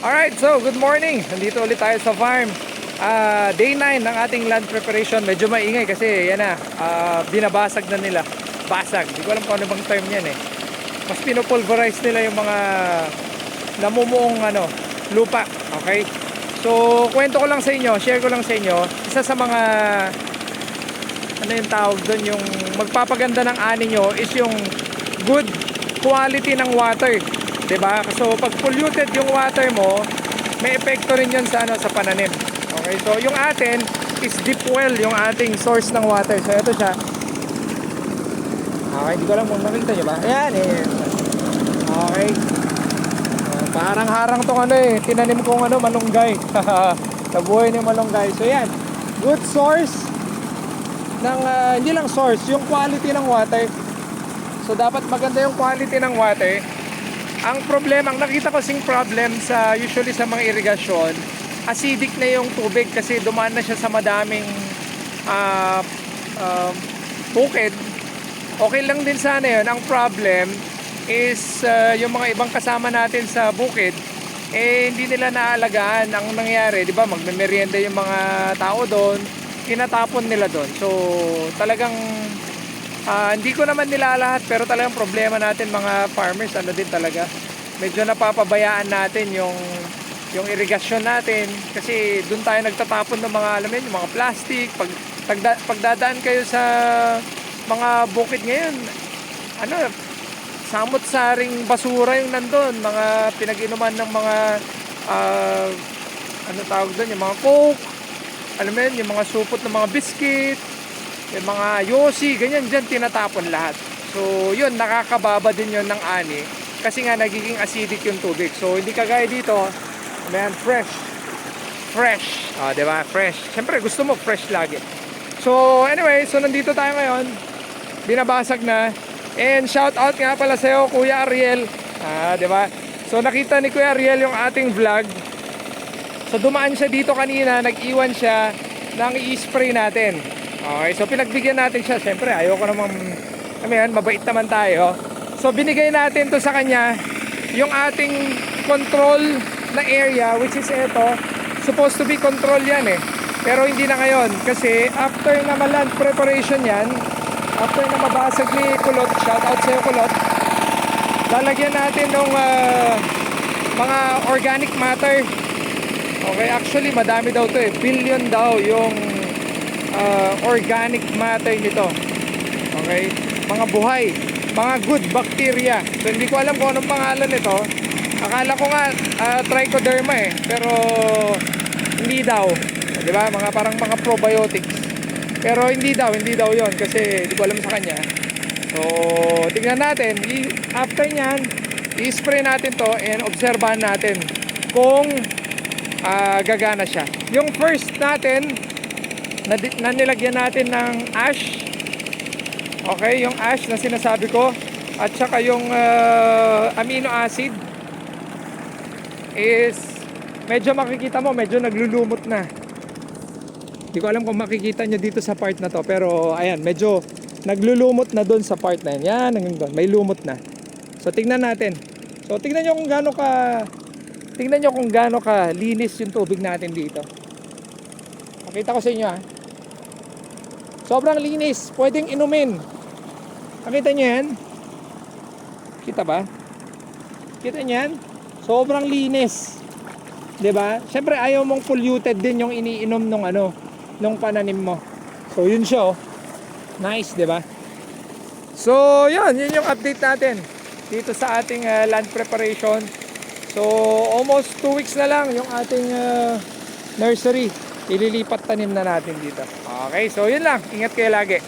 Alright, so good morning. Nandito ulit tayo sa farm. Day 9 ng ating land preparation. Medyo maingay kasi yan na, binabasag na nila. Basag, hindi ko alam kung ano bang term yan eh. Mas pinupulverize nila yung mga namumuong lupa. Okay? So, kwento ko lang sa inyo, share ko lang sa inyo. Isa sa mga, ano yung tawag doon, yung magpapaganda ng ani nyo is yung good quality ng water. Diba? So pag polluted yung water mo, may epekto rin yun sa sa pananim. Okay, so yung atin is deep well yung ating source ng water. So ito siya. Okay, hindi ko lang kung nakita nyo ba. Ayan eh. Okay. Parang harang tong tinanim kong malunggay. Nabuhay ng malunggay. So yan, good source ng hindi lang source, yung quality ng water. So dapat maganda yung quality ng water. Ang problema, ang nakita ko sing problem sa usually sa mga irigasyon, acidic na yung tubig kasi dumaan na siya sa madaming bukid. Okay lang din sana yun. Ang problem is yung mga ibang kasama natin sa bukid, hindi nila naalagaan. Ang nangyari, di ba, magme-merienda yung mga tao doon, tinatapon nila doon. So talagang hindi ko naman nila lahat, pero talagang problema natin mga farmers, din talaga. Medyo napapabayaan natin yung irigasyon natin kasi doon tayo nagtatapon ng mga yung mga plastic. Pagdadaan kayo sa mga bukid ngayon, samot-saring basura yung nandun, mga pinag-inuman ng mga tawag doon, yung mga coke, yung mga supot ng mga biscuit, yung mga yosi, ganyan dyan tinatapon lahat. So yun, nakakababa din yun ng ani kasi nga nagiging acidic yung tubig. So hindi kagaya dito, fresh, diba? Fresh, siyempre gusto mo fresh lagi. So anyway, so nandito tayo ngayon, binabasag na. And shout out nga pala sa'yo, Kuya Ariel, diba? So nakita ni Kuya Ariel yung ating vlog. So dumaan siya dito kanina, nag-iwan siya ng i-spray natin. Okay, so pinagbigyan natin siya. Siyempre, ayoko namang, mabait naman tayo. So binigay natin to sa kanya yung ating control na area, which is ito. Supposed to be control yan eh. Pero hindi na ngayon. Kasi after na land preparation yan, after na mabasag ni Kulot, shout out sa'yo Kulot, lalagyan natin ng mga organic matter. Okay, actually madami daw to eh. Billion daw yung organic matter nito. Okay, mga buhay, mga good bacteria. So hindi ko alam kung anong pangalan nito. Akala ko nga trichoderma eh, pero hindi daw, di ba? Parang mga probiotics. Pero hindi daw 'yon kasi hindi ko alam sa kanya. So tingnan natin, after niyan i-spray natin to and obserbahan natin kung gagana siya. Yung first natin na nilagyan natin ng ash. Okay, yung ash na sinasabi ko at saka yung amino acid is medyo makikita mo, medyo naglulumot na. Hindi ko alam kung makikita nyo dito sa part na to, pero ayan, medyo naglulumot na doon sa part na yan. Yan, may lumot na. So tingnan natin. So tingnan nyo kung gaano ka linis yung tubig natin dito. Pakita ko sa inyo sobrang linis, pwedeng inumin. Nakita nyo yan? Kita ba? Kita nyo yan? Sobrang linis, diba? Siyempre ayaw mong polluted din yung iniinom nung pananim mo. So yun siya nice, diba? So yun yung update natin dito sa ating land preparation. So almost 2 weeks na lang yung ating nursery. Ililipat tanim na natin dito. Okay, so yun lang. Ingat kayo lagi.